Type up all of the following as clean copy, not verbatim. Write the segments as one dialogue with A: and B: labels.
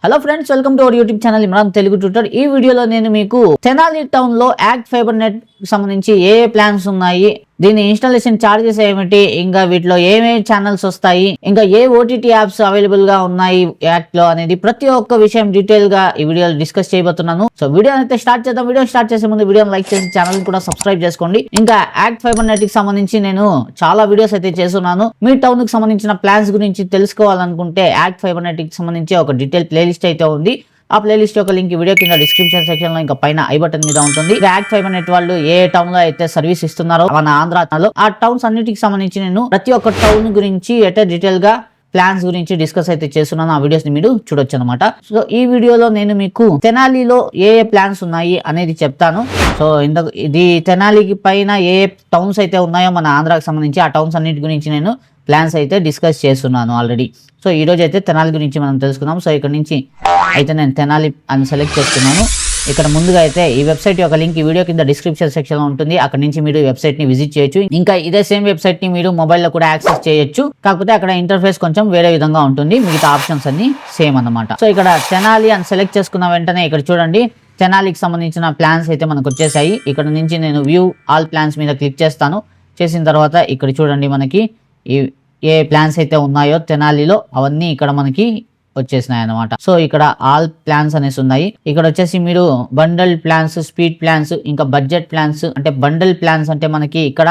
A: Hello friends, welcome to our YouTube channel Imran Telugu tutor. ఈ వీడియోలో నేను మీకు తెనాలి టౌన్ లో యాక్ట్ ఫైబర్ నెట్ సంబంధించి ఏ ప్లాన్స్ ఉన్నాయి, దీని ఇన్స్టాలేషన్ చార్జెస్ ఏమిటి, ఇంకా వీటిలో ఏమేమి ఛానల్స్ వస్తాయి, ఇంకా ఏ ఓటీటీ యాప్స్ అవైలబుల్ గా ఉన్నాయి యాక్ట్ లో అనేది ప్రతి ఒక్క విషయం డీటెయిల్ గా ఈ వీడియోలో డిస్కస్ చేయబోతున్నాను. సో వీడియో అయితే స్టార్ట్ చేద్దాం. వీడియో స్టార్ట్ చేసే ముందు వీడియోని లైక్ చేసి ఛానల్ కూడా సబ్స్క్రైబ్ చేసుకోండి. ఇంకా యాక్ట్ ఫైబర్ నెట్ కి సంబంధించి నేను చాలా వీడియోస్ అయితే చేస్తున్నాను. మీ టౌన్ కి సంబంధించిన ప్లాన్స్ గురించి తెలుసుకోవాలనుకుంటే యాక్ట్ ఫైబర్ నెట్ కి సంబంధించి ఒక డీటెయిల్ ప్లేలిస్ట్ అయితే ఉంది. ఆ ప్లేలిస్ట్ యొక్క లింక్ వీడియో కింద డిస్క్రిప్షన్ సెక్షన్ లో ఇంకా పైన ఐ బటన్ మీద ఉంటుంది. యాక్ట్ ఫైబర్ నెట్ వాళ్ళు ఏ టౌన్ లో అయితే సర్వీస్ ఇస్తున్నారో మన ఆంధ్రాలో ఆ టౌన్స్ అన్నిటికి సంబంధించి నేను ప్రతి ఒక్క టౌన్ గురించి అయితే డీటెయిల్ గా ప్లాన్స్ గురించి డిస్కస్ అయితే చేస్తున్నాను. ఆ వీడియోస్ ని మీరు చూడొచ్చు అనమాట. సో ఈ వీడియోలో నేను మీకు తెనాలిలో ఏ ప్లాన్స్ ఉన్నాయి అనేది చెప్తాను. సో ఇది తెనాలికి పైన ఏ టౌన్స్ అయితే ఉన్నాయో మన ఆంధ్రాకి సంబంధించి ఆ టౌన్స్ అన్నిటి గురించి నేను ప్లాన్స్ అయితే డిస్కస్ చేస్తున్నాను ఆల్రెడీ. సో ఈ రోజు అయితే తెనాలి గురించి మనం తెలుసుకుందాం. సో ఇక్కడ నుంచి అయితే నేను తెనాలి అని సెలెక్ట్ చేస్తున్నాను. ఇక్కడ ముందుగా అయితే ఈ వెబ్సైట్ యొక్క లింక్ ఈ వీడియో కింద డిస్క్రిప్షన్ సెక్షన్ లో ఉంటుంది. అక్కడ నుంచి మీరు వెబ్సైట్ ని విజిట్ చేయొచ్చు. ఇంకా ఇదే సేమ్ వెబ్సైట్ ని మీరు మొబైల్లో కూడా యాక్సెస్ చేయొచ్చు. కాకపోతే అక్కడ ఇంటర్ఫేస్ కొంచెం వేరే విధంగా ఉంటుంది. మిగతా ఆప్షన్స్ అన్ని సేమ్ అన్నమాట. సో ఇక్కడ తెనాలి అని సెలెక్ట్ చేసుకున్న వెంటనే ఇక్కడ చూడండి తెనాలికి సంబంధించిన ప్లాన్స్ అయితే మనకు వచ్చేసాయి. ఇక్కడ నుంచి నేను వ్యూ ఆల్ ప్లాన్స్ మీద క్లిక్ చేస్తాను. చేసిన తర్వాత ఇక్కడ చూడండి మనకి ఏ ప్లాన్స్ అయితే ఉన్నాయో తెనాలిలో అవన్నీ ఇక్కడ మనకి వచ్చేసినాయి అనమాట. సో ఇక్కడ ఆల్ ప్లాన్స్ అనేసి ఉన్నాయి. ఇక్కడ వచ్చేసి మీరు బండల్ ప్లాన్స్, స్పీడ్ ప్లాన్స్, ఇంకా బడ్జెట్ ప్లాన్స్. అంటే బండల్ ప్లాన్స్ అంటే మనకి ఇక్కడ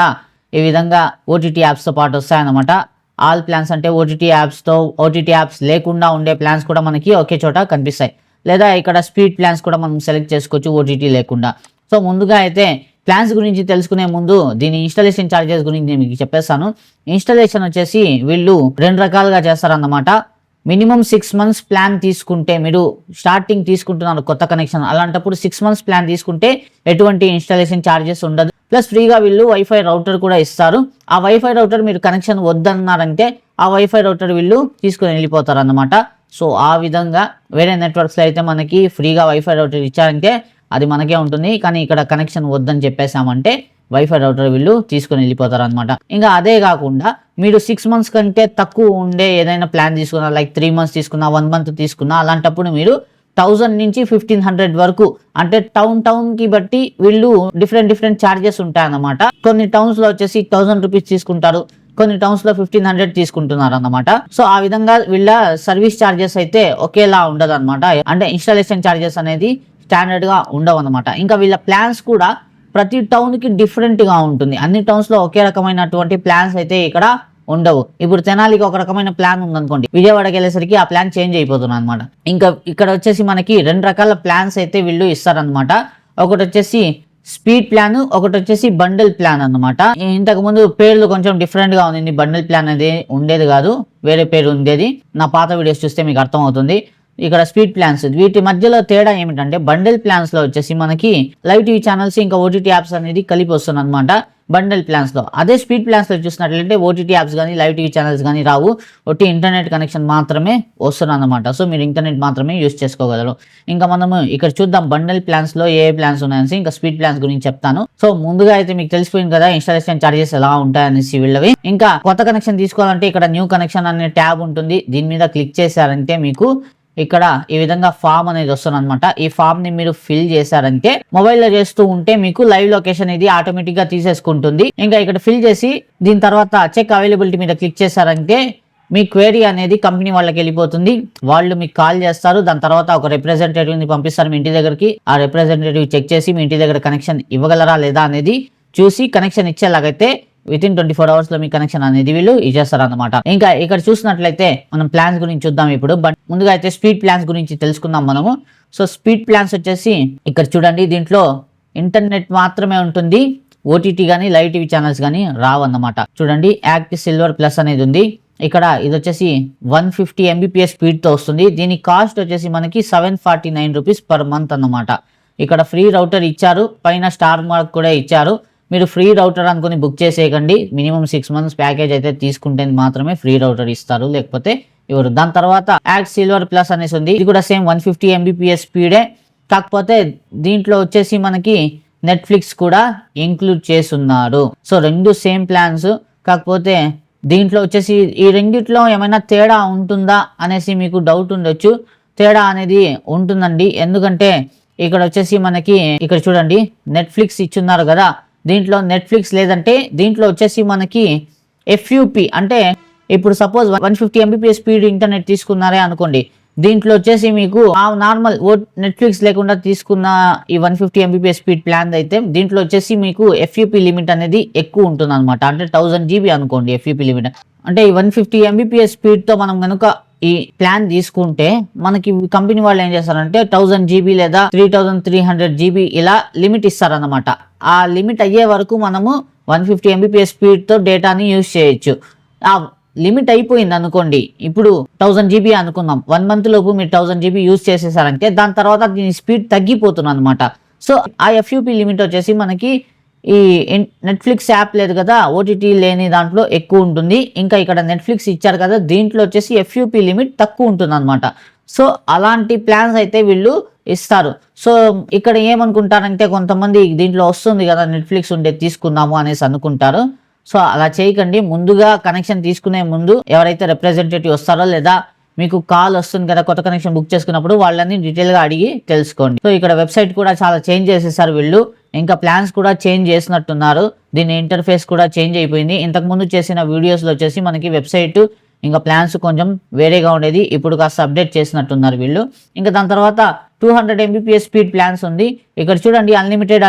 A: ఈ విధంగా ఓటీటీ యాప్స్ తో పాటు వస్తాయన్నమాట. ఆల్ ప్లాన్స్ అంటే ఓటీటీ యాప్స్ లేకుండా ఉండే ప్లాన్స్ కూడా మనకి ఒకే చోట కనిపిస్తాయి. లేదా ఇక్కడ స్పీడ్ ప్లాన్స్ కూడా మనం సెలెక్ట్ చేసుకోవచ్చు ఓటీటీ లేకుండా. సో ముందుగా అయితే ప్లాన్స్ గురించి తెలుసుకునే ముందు దీని ఇన్స్టాలేషన్ ఛార్జెస్ గురించి నేను మీకు చెప్పేస్తాను. ఇన్స్టాలేషన్ వచ్చేసి వీళ్ళు రెండు రకాలుగా చేస్తారన్నమాట. మినిమం 6 months ప్లాన్ తీసుకుంటే, మీరు స్టార్టింగ్ తీసుకుంటున్నారు కొత్త కనెక్షన్, అలాంటప్పుడు 6 months ప్లాన్ తీసుకుంటే ఎటువంటి ఇన్స్టాలేషన్ ఛార్జెస్ ఉండదు. ప్లస్ ఫ్రీగా వీళ్ళు వైఫై రౌటర్ కూడా ఇస్తారు. ఆ వైఫై రౌటర్ మీరు కనెక్షన్ వద్దన్నారంటే ఆ వైఫై రౌటర్ వీళ్ళు తీసుకుని వెళ్ళిపోతారు అన్నమాట. సో ఆ విధంగా వేరే నెట్వర్క్స్లో అయితే మనకి ఫ్రీగా వైఫై రౌటర్ ఇచ్చారంటే అది మనకే ఉంటుంది. కానీ ఇక్కడ కనెక్షన్ వద్దని చెప్పేసామంటే వైఫై రౌటర్ వీళ్ళు తీసుకుని వెళ్ళిపోతారు అనమాట. ఇంకా అదే కాకుండా మీరు 6 months కంటే తక్కువ ఉండే ఏదైనా ప్లాన్ తీసుకున్నా, లైక్ 3 months తీసుకున్నా, 1 month తీసుకున్నా, అలాంటప్పుడు మీరు 1000 నుంచి 1500 వరకు, అంటే టౌన్ కి బట్టి వీళ్ళు డిఫరెంట్ ఛార్జెస్ ఉంటాయన్నమాట. కొన్ని టౌన్స్ లో వచ్చేసి 1000 రూపీస్ తీసుకుంటారు, కొన్ని టౌన్స్ లో 1500 తీసుకుంటున్నారు అన్నమాట. సో ఆ విధంగా వీళ్ళ సర్వీస్ ఛార్జెస్ అయితే ఒకేలా ఉండదు అనమాట. అంటే ఇన్స్టాలేషన్ ఛార్జెస్ అనేది స్టాండర్డ్ గా ఉండవు అనమాట. ఇంకా వీళ్ళ ప్లాన్స్ కూడా ప్రతి టౌన్ కి డిఫరెంట్ గా ఉంటుంది. అన్ని టౌన్స్ లో ఒకే రకమైనటువంటి ప్లాన్స్ అయితే ఇక్కడ ఉండవు. ఇప్పుడు తెనాలికి ఒక రకమైన ప్లాన్ ఉందనుకోండి, విజయవాడకి వెళ్ళేసరికి ఆ ప్లాన్ చేంజ్ అయిపోతుంది అనమాట. ఇంకా ఇక్కడ వచ్చేసి మనకి 2 రకాల ప్లాన్స్ అయితే వీళ్ళు ఇస్తారనమాట. ఒకటి వచ్చేసి స్పీడ్ ప్లాన్, ఒకటి వచ్చేసి బండిల్ ప్లాన్ అన్నమాట. ఇంతకు ముందు పేర్లు కొంచెం డిఫరెంట్ గా ఉంది. బండిల్ ప్లాన్ అనేది ఉండేది కాదు, వేరే పేరు ఉండేది. నా పాత వీడియోస్ చూస్తే మీకు అర్థం అవుతుంది. ఇక్కడ స్పీడ్ ప్లాన్స్, వీటి మధ్యలో తేడా ఏమిటంటే బండిల్ ప్లాన్స్ లో వచ్చేసి మనకి లైవ్ టీవీ ఛానల్స్ ఇంకా ఓటీటీ యాప్స్ అనేది కలిపి వస్తుంది అనమాట బండిల్ ప్లాన్స్ లో. అదే స్పీడ్ ప్లాన్స్ లో చూసినట్లయితే ఓటీటీ యాప్స్ కానీ లైవ్ టీవీ ఛానల్స్ కానీ రావు, ఒట్టి ఇంటర్నెట్ కనెక్షన్ మాత్రమే వస్తుంది అనమాట. సో మీరు ఇంటర్నెట్ మాత్రమే యూస్ చేసుకోగలరు. ఇంకా మనము ఇక్కడ చూద్దాం బండిల్ ప్లాన్స్ లో ఏ ప్లాన్స్ ఉన్నాయని. ఇంకా స్పీడ్ ప్లాన్స్ గురించి చెప్తాను. సో ముందుగా అయితే మీకు తెలిసిపోయింది కదా ఇన్స్టాలేషన్ ఛార్జెస్ ఎలా ఉంటాయనేసి వీళ్ళవి. ఇంకా కొత్త కనెక్షన్ తీసుకోవాలంటే ఇక్కడ న్యూ కనెక్షన్ అనే ట్యాబ్ ఉంటుంది. దీని మీద క్లిక్ చేశారంటే మీకు ఇక్కడ ఈ విధంగా ఫామ్ అనేది వస్తుంది అనమాట. ఈ ఫామ్ ని మీరు ఫిల్ చేశారంటే మొబైల్లో చేస్తూ ఉంటే మీకు లైవ్ లొకేషన్ ఇది ఆటోమేటిక్ గా తీసేసుకుంటుంది. ఇంకా ఇక్కడ ఫిల్ చేసి దీని తర్వాత చెక్ అవైలబిలిటీ మీద క్లిక్ చేశారంటే మీ క్వైరీ అనేది కంపెనీ వాళ్ళకి వెళ్ళిపోతుంది. వాళ్ళు మీకు కాల్ చేస్తారు. దాని తర్వాత ఒక రిప్రజెంటేటివ్ ని పంపిస్తారు మీ ఇంటి దగ్గరికి. ఆ రిప్రజెంటేటివ్ చెక్ చేసి మీ ఇంటి దగ్గర కనెక్షన్ ఇవ్వగలరా లేదా అనేది చూసి కనెక్షన్ ఇచ్చేలాగైతే వితిన్ 24 hours లో మీ కనెక్షన్ అనేది వీళ్ళు ఇచ్చేస్తారు అనమాట. ఇంకా ఇక్కడ చూసినట్లయితే మనం ప్లాన్స్ గురించి చూద్దాం ఇప్పుడు. ముందుగా అయితే స్పీడ్ ప్లాన్స్ గురించి తెలుసుకుందాం మనము. సో స్పీడ్ ప్లాన్స్ వచ్చేసి ఇక్కడ చూడండి, దీంట్లో ఇంటర్నెట్ మాత్రమే ఉంటుంది. ఓటీటీ కానీ లైవ్ టీవీ ఛానల్స్ కానీ రావన్నమాట. చూడండి యాక్ట్ సిల్వర్ ప్లస్ అనేది ఉంది. ఇక్కడ ఇది వచ్చేసి 150 Mbps స్పీడ్ తో వస్తుంది. దీని కాస్ట్ వచ్చేసి మనకి 749 రూపీస్ పర్ మంత్ అన్నమాట. ఇక్కడ ఫ్రీ రౌటర్ ఇచ్చారు, పైన స్టార్ మార్క్ కూడా ఇచ్చారు. మీరు ఫ్రీ రౌటర్ అనుకుని బుక్ చేసేయకండి. మినిమం 6 months ప్యాకేజ్ అయితే తీసుకుంటే మాత్రమే ఫ్రీ రౌటర్ ఇస్తారు, లేకపోతే ఎవరు. దాని తర్వాత యాక్ట్ సిల్వర్ ప్లస్ అనేసి ఉంది. ఇది కూడా సేమ్ 150 Mbps స్పీడే. కాకపోతే దీంట్లో వచ్చేసి మనకి నెట్ఫ్లిక్స్ కూడా ఇంక్లూడ్ చేస్తున్నారు. సో రెండు సేమ్ ప్లాన్స్. కాకపోతే దీంట్లో వచ్చేసి ఈ రెండిట్లో ఏమైనా తేడా ఉంటుందా అనేసి మీకు డౌట్ ఉండొచ్చు. తేడా అనేది ఉంటుందండి. ఎందుకంటే ఇక్కడ వచ్చేసి మనకి ఇక్కడ చూడండి నెట్ఫ్లిక్స్ ఇచ్చున్నారు కదా, దీంట్లో నెట్ఫ్లిక్స్ లేదంటే దీంట్లో వచ్చేసి మనకి ఎఫ్యూపి అంటే ఇప్పుడు సపోజ్ 150 MBPS స్పీడ్ ఇంటర్నెట్ తీసుకున్నారే అనుకోండి, దీంట్లో వచ్చేసి మీకు ఆ నార్మల్ నెట్ఫ్లిక్స్ లేకుండా తీసుకున్న ఈ 150 MBPS స్పీడ్ ప్లాన్ అయితే దీంట్లో వచ్చేసి మీకు ఎఫ్యూపి లిమిట్ అనేది ఎక్కువ ఉంటుంది అనమాట. అంటే 1000 GB అనుకోండి ఎఫ్యూపి లిమిట్. అంటే ఈ 150 MBPS స్పీడ్ తో మనం కనుక ఈ ప్లాన్ తీసుకుంటే మనకి కంపెనీ వాళ్ళు ఏం చేస్తారంటే 1000 GB లేదా 3300 GB ఇలా లిమిట్ ఇస్తారనమాట. ఆ లిమిట్ అయ్యే వరకు మనము 150 MBPS స్పీడ్ తో డేటాని యూజ్ చేయొచ్చు. ఆ లిమిట్ అయిపోయింది అనుకోండి, ఇప్పుడు 1000 GB అనుకుందాం, 1 month లోపు మీరు 1000 GB యూజ్ చేసేసారంటే దాని తర్వాత దీని స్పీడ్ తగ్గిపోతుంది అనమాట. సో ఆ ఎఫ్యూపి లిమిట్ వచ్చేసి మనకి ఈ నెట్ఫ్లిక్స్ యాప్ లేదు కదా, ఓటీటీ లేని దాంట్లో ఎక్కువ ఉంటుంది. ఇంకా ఇక్కడ నెట్ఫ్లిక్స్ ఇచ్చారు కదా, దీంట్లో వచ్చేసి ఎఫ్యూపి లిమిట్ తక్కువ ఉంటుంది అనమాట. సో అలాంటి ప్లాన్స్ అయితే వీళ్ళు ఇస్తారు. సో ఇక్కడ ఏమనుకుంటారంటే కొంతమంది దీంట్లో వస్తుంది కదా నెట్ఫ్లిక్స్ ఉంటే తీసుకుందాము అనేసి అనుకుంటారు. సో అలా చేయకండి. ముందుగా కనెక్షన్ తీసుకునే ముందు ఎవరైతే రిప్రజెంటేటివ్ వస్తారో లేదా మీకు కాల్ వస్తుంది కదా కొత్త కనెక్షన్ బుక్ చేసుకున్నప్పుడు, వాళ్ళని డీటెయిల్గా అడిగి తెలుసుకోండి. సో ఇక్కడ వెబ్సైట్ కూడా చాలా చేంజ్ చేసేసారు వీళ్ళు, ఇంకా ప్లాన్స్ కూడా చేంజ్ చేసినట్టున్నారు. దీని ఇంటర్ఫేస్ కూడా చేంజ్ అయిపోయింది. ఇంతకుముందు చేసిన వీడియోస్లో వచ్చేసి మనకి వెబ్సైట్ ఇంకా ప్లాన్స్ కొంచెం వేరేగా ఉండేది, ఇప్పుడు కాస్త అప్డేట్ చేసినట్టున్నారు వీళ్ళు. ఇంకా దాని తర్వాత 200 MBPS స్పీడ్ ప్లాన్స్ ఉంది. ఇక్కడ చూడండి అన్లిమిటెడ్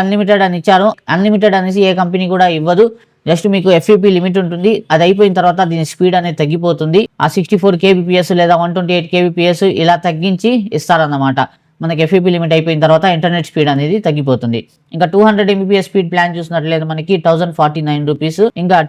A: అని ఇచ్చారు. అన్లిమిటెడ్ అనేసి ఏ కంపెనీ కూడా ఇవ్వదు, జస్ట్ మీకు ఎఫ్యూపీ లిమిట్ ఉంటుంది. అది అయిపోయిన తర్వాత దీని స్పీడ్ అనేది తగ్గిపోతుంది. ఆ 64 kbps లేదా 128 kbps ఇలా తగ్గించి ఇస్తారన్నమాట. మనకి ఎఫ్యూపీ లిమిట్ అయిపోయిన తర్వాత ఇంటర్నెట్ స్పీడ్ అనేది తగ్గిపోతుంది. ఇంకా 200 MBPS స్పీడ్ ప్లాన్ చూసినట్లయితే మనకి 1049 రూపీస్. ఇంకా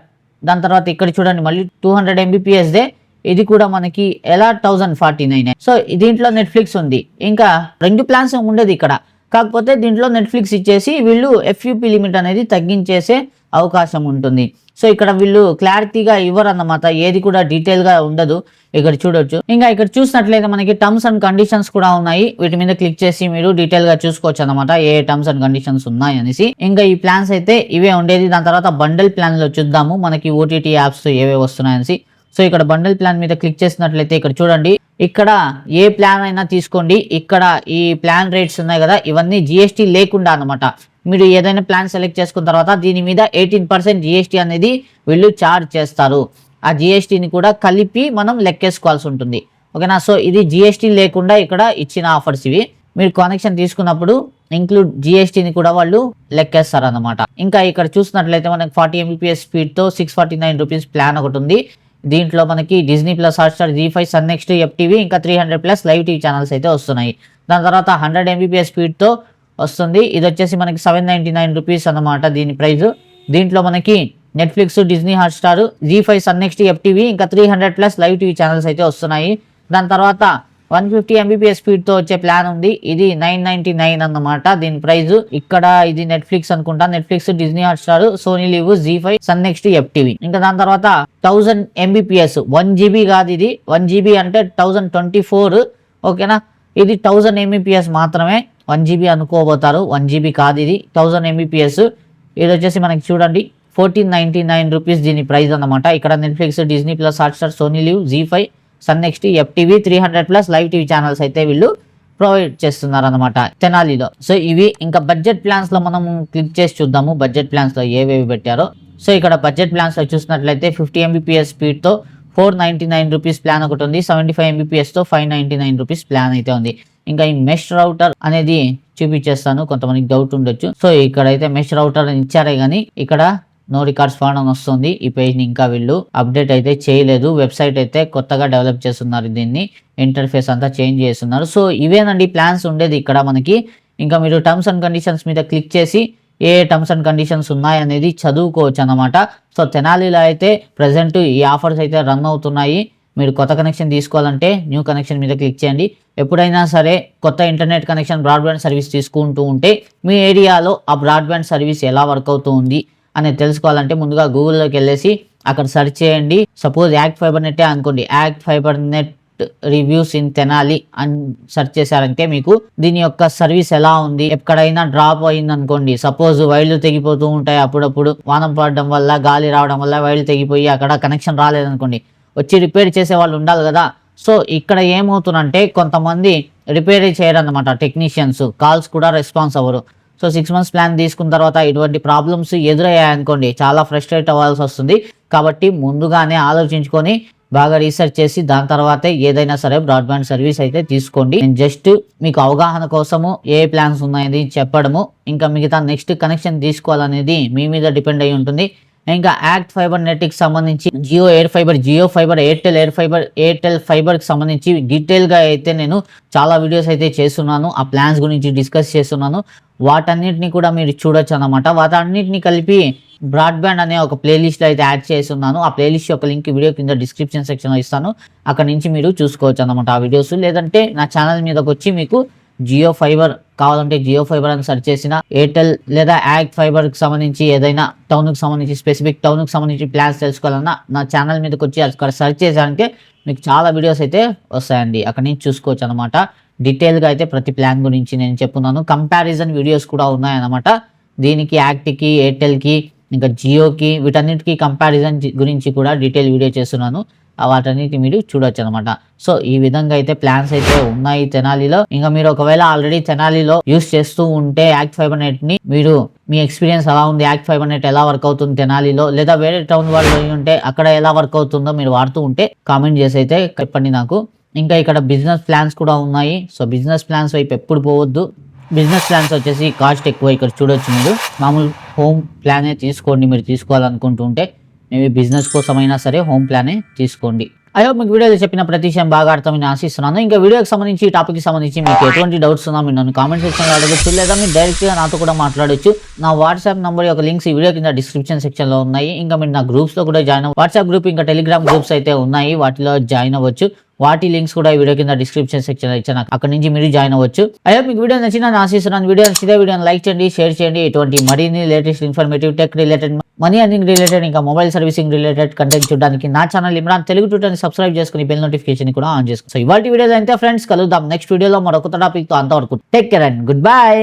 A: దాని తర్వాత ఇక్కడ చూడండి మళ్ళీ 200 MBPS దే, ఇది కూడా మనకి ఎలా 1049. సో దీంట్లో నెట్ఫ్లిక్స్ ఉంది. ఇంకా 2 ప్లాన్స్ ఉండేది ఇక్కడ, కాకపోతే దీంట్లో నెట్ఫ్లిక్స్ ఇచ్చేసి వీళ్ళు ఎఫ్యూపీ లిమిట్ అనేది తగ్గించేసే అవకాశం ఉంటుంది. సో ఇక్కడ వీళ్ళు క్లారిటీగా ఇవ్వరు అన్నమాట, ఏది కూడా డీటెయిల్ గా ఉండదు. ఇక్కడ చూడొచ్చు. ఇంకా ఇక్కడ చూసినట్లయితే మనకి టర్మ్స్ అండ్ కండిషన్స్ కూడా ఉన్నాయి. వీటి మీద క్లిక్ చేసి మీరు డీటెయిల్ గా చూసుకోవచ్చు అనమాట, ఏ టర్మ్స్ అండ్ కండిషన్స్ ఉన్నాయి అనేసి. ఇంకా ఈ ప్లాన్స్ అయితే ఇవే ఉండేది. దాని తర్వాత బండల్ ప్లాన్ లో చూద్దాము మనకి ఓటీటీ యాప్స్ ఏవే వస్తున్నాయనేసి. సో ఇక్కడ బండల్ ప్లాన్ మీద క్లిక్ చేసినట్లయితే ఇక్కడ చూడండి, ఇక్కడ ఏ ప్లాన్ అయినా తీసుకోండి. ఇక్కడ ఈ ప్లాన్ రేట్స్ ఉన్నాయి కదా, ఇవన్నీ జిఎస్టీ లేకుండా అనమాట. మీరు ఏదైనా ప్లాన్ సెలెక్ట్ చేసుకున్న తర్వాత దీని మీద 18% జిఎస్టీ అనేది వీళ్ళు ఛార్జ్ చేస్తారు. ఆ జిఎస్టీని కూడా కలిపి మనం లెక్కేసుకోవాల్సి ఉంటుంది. ఓకేనా. సో ఇది జిఎస్టీ లేకుండా ఇక్కడ ఇచ్చిన ఆఫర్స్ ఇవి. మీరు కనెక్షన్ తీసుకున్నప్పుడు ఇంక్లూడ్ జిఎస్టీని కూడా వాళ్ళు లెక్కేస్తారు అనమాట. ఇంకా ఇక్కడ చూసినట్లయితే మనకి 40 MBPS స్పీడ్ తో 649 రూపీస్ ప్లాన్ ఒకటి ఉంది. దీంట్లో మనకి Disney plus, Hotstar, G5, Sun NXT, FTV ఇంకా 300+ లైవ్ టీవీ ఛానల్స్ అయితే వస్తున్నాయి. దాని తర్వాత 100 MBPS స్పీడ్ తో వస్తుంది. ఇది వచ్చేసి మనకి 799 రూపీస్ అన్నమాట దీని ప్రైస్. దీంట్లో మనకి Netflix, Disney Hotstar, G5, Sun NXT, FTV ఇంకా 300+ లైవ్ టీవీ ఛానల్స్ అయితే వస్తున్నాయి. దాని తర్వాత 150 MBPS స్పీడ్ తో వచ్చే ప్లాన్ ఉంది. ఇది 999 అన్నమాట దీని ప్రైస్. ఇక్కడ ఇది నెట్ఫ్లిక్స్ అనుకుంటా, Netflix, Disney Hotstar, Sony LIV, G5, Sun NXT, FTV. ఇంకా దాని తర్వాత 1000 MBPS 1 GB కాదు, ఇది 1 GB అంటే 1024. ఓకేనా. ఇది 1000 MBPS మాత్రమే, 1 GB అనుకోబోతారు, 1 GB కాదు, ఇది 1000 MBPS. ఇది వచ్చేసి మనకి చూడండి 1499 రూపీస్ దీని ప్రైస్ అన్నమాట. ఇక్కడ Netflix, Disney plus, Hotstar, Sony LIV, G5, Sun NXT, FTV 300+ live TV channels అయితే వీళ్ళు ప్రొవైడ్ చేస్తున్నారు అనమాట తెనాలిలో. సో ఇవి. ఇంకా బడ్జెట్ ప్లాన్స్ లో మనం క్లిక్ చేసి చూద్దాము బడ్జెట్ ప్లాన్స్ లో ఏవేవి పెట్టారో. సో ఇక్కడ బడ్జెట్ ప్లాన్స్ లో చూసినట్లయితే 50 MBPS స్పీడ్ తో 499 రూపీస్ ప్లాన్ ఒకటి ఉంది. 75 MBPS తో 599 రూపీస్ ప్లాన్ అయితే ఉంది. ఇంకా ఈ మెష్ రౌటర్ అనేది చూపించేస్తాను, కొంతమందికి డౌట్ ఉండొచ్చు. సో ఇక్కడైతే మెష్ రౌటర్ అని ఇచ్చారే కానీ ఇక్కడ నో రికార్డ్స్ ఫౌండ్ అని వస్తుంది. ఈ పేజ్ ని ఇంకా వీళ్ళు అప్డేట్ అయితే చేయలేదు. వెబ్సైట్ అయితే కొత్తగా డెవలప్ చేస్తున్నారు, దీన్ని ఇంటర్ఫేస్ అంతా చేంజ్ చేస్తున్నారు. సో ఇవేనండి ప్లాన్స్ ఉండేది ఇక్కడ మనకి. ఇంకా మీరు టర్మ్స్ అండ్ కండిషన్స్ మీద క్లిక్ చేసి ఏ టర్మ్స్ అండ్ కండిషన్స్ ఉన్నాయనేది చదువుకోవచ్చు అన్నమాట. సో తెనాలిలో అయితే ప్రజెంట్ ఈ ఆఫర్స్ అయితే రన్ అవుతున్నాయి. మీరు కొత్త కనెక్షన్ తీసుకోవాలంటే న్యూ కనెక్షన్ మీద క్లిక్ చేయండి. ఎప్పుడైనా సరే కొత్త ఇంటర్నెట్ కనెక్షన్, బ్రాడ్బ్యాండ్ సర్వీస్ తీసుకుంటూ ఉంటే మీ ఏరియాలో ఆ బ్రాడ్బ్యాండ్ సర్వీస్ ఎలా వర్క్ అవుతూ ఉంది అనేది తెలుసుకోవాలంటే ముందుగా గూగుల్లోకి వెళ్ళేసి అక్కడ సెర్చ్ చేయండి. సపోజ్ యాక్ట్ ఫైబర్ నెట్టే అనుకోండి, ACT fiber net reviews in Tenali అని సెర్చ్ చేశారంటే మీకు దీని యొక్క సర్వీస్ ఎలా ఉంది, ఎక్కడైనా డ్రాప్ అయింది అనుకోండి, సపోజ్ వైర్లు తెగిపోతూ ఉంటాయి అప్పుడప్పుడు, వానం పడడం వల్ల, గాలి రావడం వల్ల వైర్లు తెగిపోయి అక్కడ కనెక్షన్ రాలేదనుకోండి, వచ్చి రిపేర్ చేసే వాళ్ళు ఉండాలి కదా. సో ఇక్కడ ఏమవుతుందంటే కొంతమంది రిపేర్ చేయరన్నమాట, టెక్నీషియన్స్ కాల్స్ కూడా రెస్పాన్స్ అవ్వరు. సో 6 months ప్లాన్ తీసుకున్న తర్వాత ఇటువంటి ప్రాబ్లమ్స్ ఎదురయ్యాయనుకోండి చాలా ఫ్రస్ట్రేట్ అవ్వాల్సి వస్తుంది. కాబట్టి ముందుగానే ఆలోచించుకొని బాగా రీసెర్చ్ చేసి దాని తర్వాతే ఏదైనా సరే బ్రాడ్బ్యాండ్ సర్వీస్ అయితే తీసుకోండి. నేను జస్ట్ మీకు అవగాహన కోసము ఏ ప్లాన్స్ ఉన్నాయని చెప్పడము, ఇంకా మిగతా నెక్స్ట్ కనెక్షన్ తీసుకోవాలనేది మీ మీద డిపెండ్ అయి ఉంటుంది. ఇంకా యాక్ట్ ఫైబర్ నెట్ కి సంబంధించి Jio air fibre, Airtel fibre కి సంబంధించి డీటెయిల్ గా అయితే నేను చాలా వీడియోస్ అయితే చేస్తున్నాను. ఆ ప్లాన్స్ గురించి డిస్కస్ చేస్తున్నాను. వాటన్నిటిని కూడా మీరు చూడొచ్చు అన్నమాట. వాటన్నిటిని కలిపి బ్రాడ్బ్యాండ్ అనే ఒక ప్లేలిస్ట్ అయితే యాడ్ చేస్తున్నాను. ఆ ప్లేలిస్ట్ యొక్క లింక్ వీడియో కింద డిస్క్రిప్షన్ సెక్షన్ లో ఇస్తాను. అక్కడ నుంచి మీరు చూసుకోవచ్చు అన్నమాట ఆ వీడియోస్. లేదంటే నా ఛానల్ మీదకి వచ్చి మీకు జియో ఫైబర్ కావాలంటే జియో ఫైబర్ అని సెర్చ్ చేసిన, ఎయిర్టెల్ లేదా యాక్ట్ ఫైబర్ కి సంబంధించి ఏదైనా టౌన్ కి సంబంధించి స్పెసిఫిక్ టౌన్ కి సంబంధించి ప్లాన్స్ తెలుసుకోవాలన్నా నా ఛానల్ మీదకి వచ్చి అక్కడ సెర్చ్ చేసానికి మీకు చాలా వీడియోస్ అయితే వస్తాయండి. అక్కడ నుంచి చూసుకోవచ్చు అనమాట. డీటెయిల్గా అయితే ప్రతి ప్లాన్ గురించి నేను చెప్పున్నాను. కంపారిజన్ వీడియోస్ కూడా ఉన్నాయన్నమాట. దీనికి యాక్ట్కి, ఎయిర్టెల్కి, ఇంకా జియోకి, వీటన్నిటికీ కంపారిజన్ గురించి కూడా డీటెయిల్ వీడియో చేస్తున్నాను. వాటన్నిటి మీరు చూడొచ్చు అనమాట. సో ఈ విధంగా అయితే ప్లాన్స్ అయితే ఉన్నాయి తెనాలిలో. ఇంకా మీరు ఒకవేళ ఆల్రెడీ తెనాలిలో యూస్ చేస్తూ ఉంటే యాక్ట్ ఫైబర్ నెట్ ని, మీరు మీ ఎక్స్పీరియన్స్ ఎలా ఉంది, యాక్ట్ ఫైబర్ నెట్ ఎలా వర్క్ అవుతుంది తెనాలిలో, లేదా వేరే టౌన్ వాళ్ళు ఉంటే అక్కడ ఎలా వర్క్ అవుతుందో మీరు వాడుతూ ఉంటే కామెంట్ చేసి అయితే చెప్పండి నాకు. ఇంకా ఇక్కడ బిజినెస్ ప్లాన్స్ కూడా ఉన్నాయి. సో బిజినెస్ ప్లాన్స్ వైపు ఎప్పుడు పోవద్దు. బిజినెస్ ప్లాన్స్ వచ్చేసి కాస్ట్ ఎక్కువ. ఇక్కడ చూడొచ్చు మీరు మామూలు హోమ్ ప్లానే తీసుకోండి. మీరు తీసుకోవాలనుకుంటుంటే మేబీ బిజినెస్ కోసమైనా సరే హోమ్ ప్లానే తీసుకోండి. ఐ హోప్ మీకు వీడియోలో చెప్పిన ప్రతి విషయం బాగా అర్థమని ఆశిస్తున్నాను. ఇంకా వీడియోకి సంబంధించి ఈ టాపిక్కి సంబంధించి మీకు ఎటువంటి డౌట్స్ ఉన్నా మీరు నన్ను కామెంట్ సెక్షన్లో అడగచ్చు, లేదా మీరు డైరెక్ట్గా నాతో కూడా మాట్లాడొచ్చు. నా వాట్సాప్ నంబర్ యొక్క లింక్స్ ఈ వీడియో కింద డిస్క్రిప్షన్ సెక్షన్లో ఉన్నాయి. ఇంకా మీరు నా గ్రూప్స్లో కూడా జాయిన్ వాట్సాప్ గ్రూప్, ఇంకా టెలిగ్రామ్ గ్రూప్స్ అయితే ఉన్నాయి. వాటిలో జాయిన్ అవ్వచ్చు. వాటి లింక్స్ కూడా ఈ వీడియో కింద డిస్క్రిప్షన్ సెక్షన్ ఇచ్చాను, అక్కడ నుంచి మీరు జాయిన్ అవ్వచ్చు. అయ్యో మీకు వీడియో నచ్చిన ఆశిస్తున్నాను. వీడియో నచ్చితే వీడియోని లైక్ చేయండి, షేర్ చేయండి. ఇటువంటి మరిన్ని latest informative, tech related, money earning related, ఇంకా మొబైల్ సర్వీసింగ్ రిలేటెడ్ కంటెంట్ చూడడానికి నా ఛానల్ ఇమ్రాన్ తెలుగు ట్యూటర్ని సబ్స్క్రైబ్ చేసుకుని బెల్ నోటిఫికేషన్ కూడా ఆన్ చేసుకోండి. సో ఇవాళ వీడియోలో అయితే ఫ్రెండ్స్ కలుద్దాం నెక్స్ట్ వీడియోలో మరొక టాపిక్ తో. అంతవరకు take care and good bye.